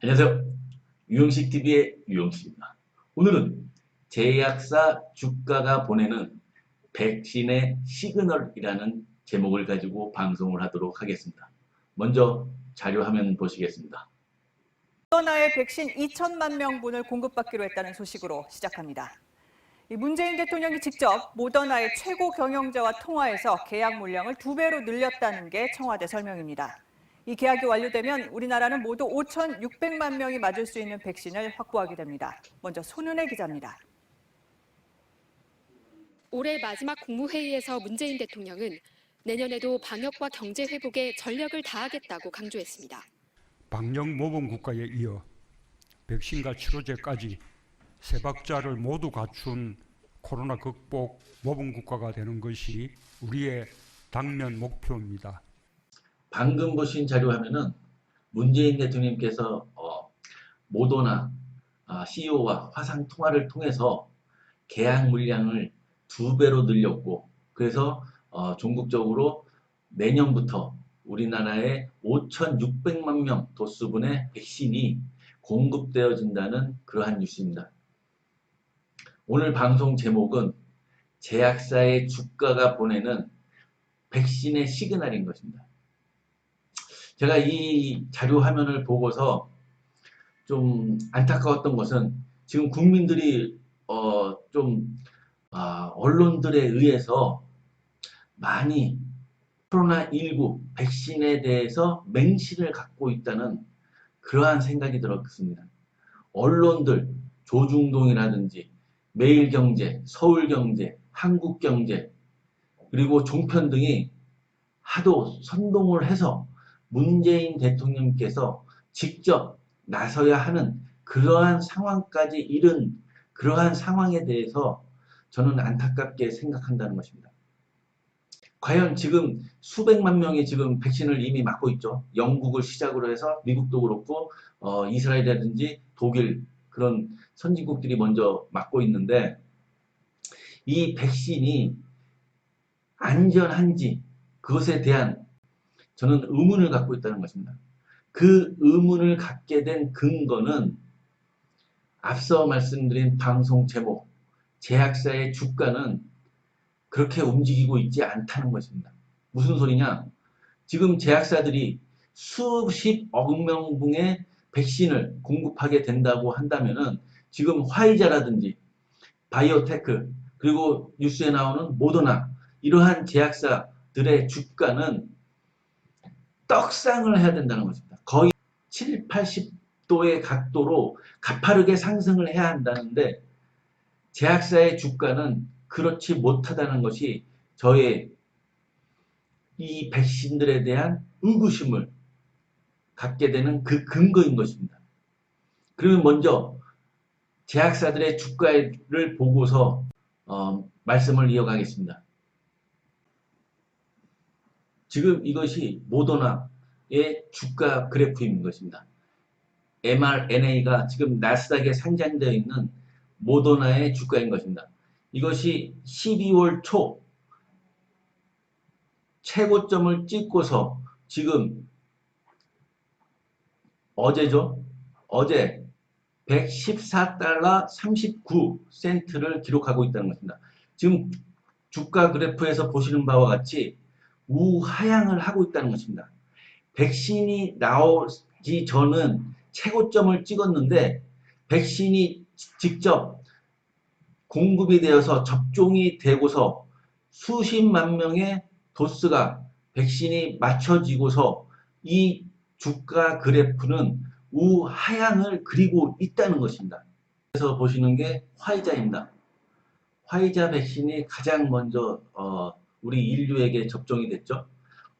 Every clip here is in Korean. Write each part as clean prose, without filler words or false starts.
안녕하세요. 유영식TV의 유영식입니다. 오늘은 제약사 주가가 보내는 백신의 시그널이라는 제목을 가지고 방송을 하도록 하겠습니다. 먼저 자료 화면 보시겠습니다. 모더나의 백신 2천만 명분을 공급받기로 했다는 소식으로 시작합니다. 문재인 대통령이 직접 모더나의 최고 경영자와 통화해서 계약 물량을 2배로 늘렸다는 게 청와대 설명입니다. 이 계약이 완료되면 우리나라는 모두 5,600만 명이 맞을 수 있는 백신을 확보하게 됩니다. 먼저 손은혜 기자입니다. 올해 마지막 국무회의에서 문재인 대통령은 내년에도 방역과 경제 회복에 전력을 다하겠다고 강조했습니다. 방역 모범 국가에 이어 백신과 치료제까지 세 박자를 모두 갖춘 코로나 극복 모범 국가가 되는 것이 우리의 당면 목표입니다. 방금 보신 자료 화면은 문재인 대통령께서 모더나 CEO와 화상 통화를 통해서 계약 물량을 2배로 늘렸고, 그래서 전국적으로 내년부터 우리나라에 5,600만 명 도수분의 백신이 공급되어진다는 그러한 뉴스입니다. 오늘 방송 제목은 제약사의 주가가 보내는 백신의 시그널인 것입니다. 제가 이 자료 화면을 보고서 좀 안타까웠던 것은 지금 국민들이 언론들에 의해서 많이 코로나19 백신에 대해서 맹신을 갖고 있다는 그러한 생각이 들었습니다. 언론들, 조중동이라든지 매일경제, 서울경제, 한국경제, 그리고 종편 등이 하도 선동을 해서 문재인 대통령께서 직접 나서야 하는 그러한 상황까지 이른 그러한 상황에 대해서 저는 안타깝게 생각한다는 것입니다. 과연 지금 수백만 명이 지금 백신을 이미 맞고 있죠. 영국을 시작으로 해서 미국도 그렇고 이스라엘이라든지 독일 그런 선진국들이 먼저 맞고 있는데, 이 백신이 안전한지 그것에 대한 저는 의문을 갖고 있다는 것입니다. 그 의문을 갖게 된 근거는 앞서 말씀드린 방송 제목, 제약사의 주가는 그렇게 움직이고 있지 않다는 것입니다. 무슨 소리냐? 지금 제약사들이 수십억 명분의 백신을 공급하게 된다고 한다면은 지금 화이자라든지 바이오테크, 그리고 뉴스에 나오는 모더나, 이러한 제약사들의 주가는 떡상을 해야 된다는 것입니다. 거의 7, 80도의 각도로 가파르게 상승을 해야 한다는데, 제약사의 주가는 그렇지 못하다는 것이 저의 이 백신들에 대한 의구심을 갖게 되는 그 근거인 것입니다. 그리고 먼저 제약사들의 주가를 보고서 말씀을 이어가겠습니다. 지금 이것이 모더나의 주가 그래프인 것입니다. mRNA가 지금 나스닥에 상장되어 있는 모더나의 주가인 것입니다. 이것이 12월 초 최고점을 찍고서 지금 어제죠? 어제 114달러 39센트를 기록하고 있다는 것입니다. 지금 주가 그래프에서 보시는 바와 같이 우하향을 하고 있다는 것입니다. 백신이 나오기 전은 최고점을 찍었는데, 백신이 직접 공급이 되어서 접종이 되고서 수십만 명의 도스가 백신이 맞춰지고서 이 주가 그래프는 우하향을 그리고 있다는 것입니다. 그래서 보시는 게 화이자입니다. 화이자 백신이 가장 먼저 우리 인류에게 접종이 됐죠.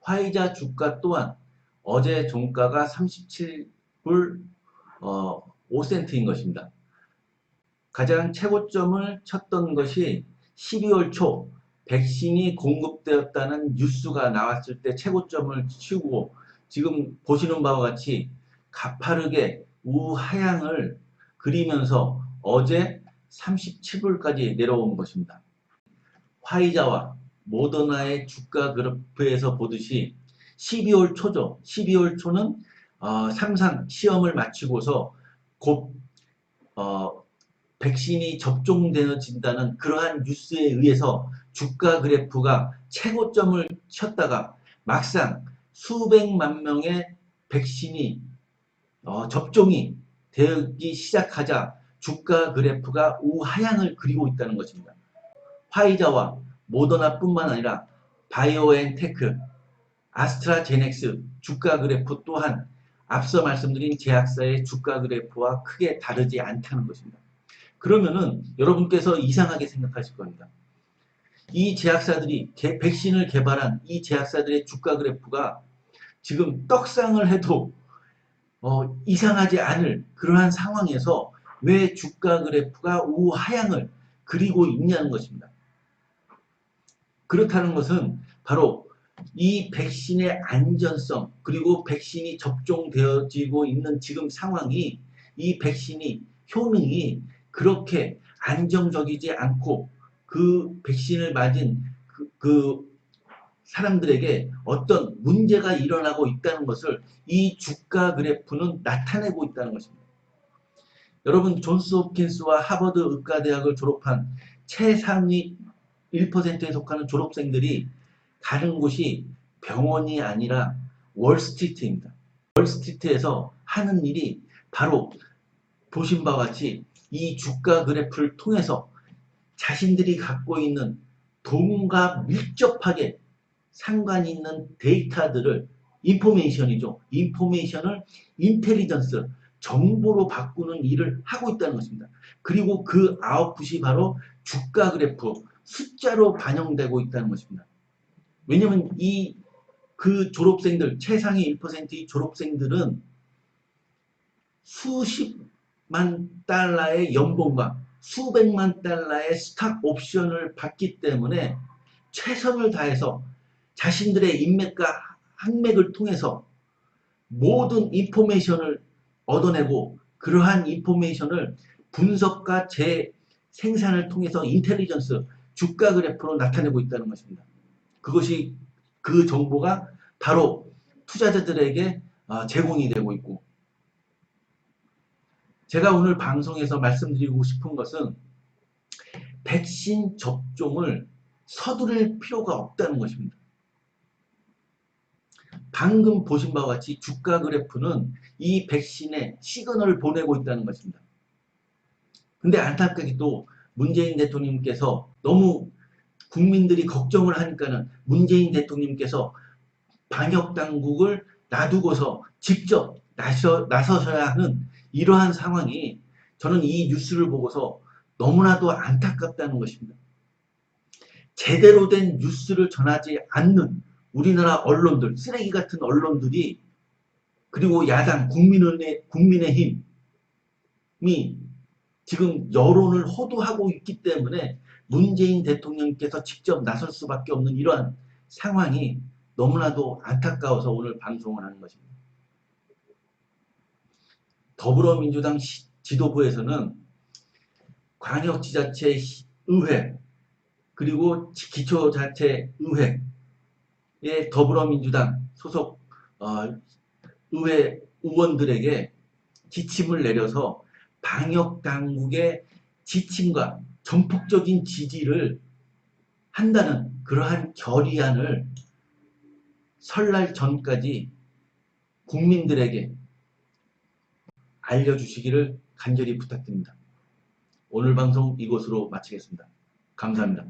화이자 주가 또한 어제 종가가 37불 5센트인 것입니다. 가장 최고점을 쳤던 것이 12월 초 백신이 공급되었다는 뉴스가 나왔을 때 최고점을 치고 지금 보시는 바와 같이 가파르게 우하향을 그리면서 어제 37불까지 내려온 것입니다. 화이자와 모더나의 주가 그래프에서 보듯이 12월 초죠. 12월 초는 3상 시험을 마치고서 곧 백신이 접종되어진다는 그러한 뉴스에 의해서 주가 그래프가 최고점을 쳤다가 막상 수백만 명의 백신이 접종이 되기 시작하자 주가 그래프가 우하향을 그리고 있다는 것입니다. 화이자와 모더나뿐만 아니라 바이오엔테크, 아스트라제넥스 주가 그래프 또한 앞서 말씀드린 제약사의 주가 그래프와 크게 다르지 않다는 것입니다. 그러면은 여러분께서 이상하게 생각하실 겁니다. 이 제약사들이 백신을 개발한 이 제약사들의 주가 그래프가 지금 떡상을 해도 이상하지 않을 그러한 상황에서 왜 주가 그래프가 우하향을 그리고 있냐는 것입니다. 그렇다는 것은 바로 이 백신의 안전성 그리고 백신이 접종되어지고 있는 지금 상황이 이 백신이 효능이 그렇게 안정적이지 않고 그 백신을 맞은 그 사람들에게 어떤 문제가 일어나고 있다는 것을 이 주가 그래프는 나타내고 있다는 것입니다. 여러분 존스홉킨스와 하버드 의과대학을 졸업한 최상위 1%에 속하는 졸업생들이 가는 곳이 병원이 아니라 월스트리트입니다. 월스트리트에서 하는 일이 바로 보신 바와 같이 이 주가 그래프를 통해서 자신들이 갖고 있는 돈과 밀접하게 상관이 있는 데이터들을 인포메이션이죠. 인포메이션을 인텔리전스, 정보로 바꾸는 일을 하고 있다는 것입니다. 그리고 그 아웃풋이 바로 주가 그래프, 숫자로 반영되고 있다는 것입니다. 왜냐하면 그 졸업생들, 최상위 1%의 졸업생들은 수십만 달러의 연봉과 수백만 달러의 스탁 옵션을 받기 때문에 최선을 다해서 자신들의 인맥과 학맥을 통해서 모든 인포메이션을 얻어내고 그러한 인포메이션을 분석과 재생산을 통해서 인텔리전스, 주가 그래프로 나타내고 있다는 것입니다. 그것이 그 정보가 바로 투자자들에게 제공이 되고 있고, 제가 오늘 방송에서 말씀드리고 싶은 것은 백신 접종을 서두를 필요가 없다는 것입니다. 방금 보신 바와 같이 주가 그래프는 이 백신에 시그널을 보내고 있다는 것입니다. 근데 안타깝게도 문재인 대통령님께서 너무 국민들이 걱정을 하니까는 문재인 대통령님께서 방역 당국을 놔두고서 직접 나서셔야 하는 이러한 상황이 저는 이 뉴스를 보고서 너무나도 안타깝다는 것입니다. 제대로 된 뉴스를 전하지 않는 우리나라 언론들, 쓰레기 같은 언론들이 그리고 야당 국민의힘이 지금 여론을 호도하고 있기 때문에 문재인 대통령께서 직접 나설 수밖에 없는 이러한 상황이 너무나도 안타까워서 오늘 방송을 하는 것입니다. 더불어민주당 지도부에서는 광역지자체의회 그리고 기초자치의회의 더불어민주당 소속 의회 의원들에게 지침을 내려서 방역당국의 지침과 전폭적인 지지를 한다는 그러한 결의안을 설날 전까지 국민들에게 알려주시기를 간절히 부탁드립니다. 오늘 방송 이것으로 마치겠습니다. 감사합니다.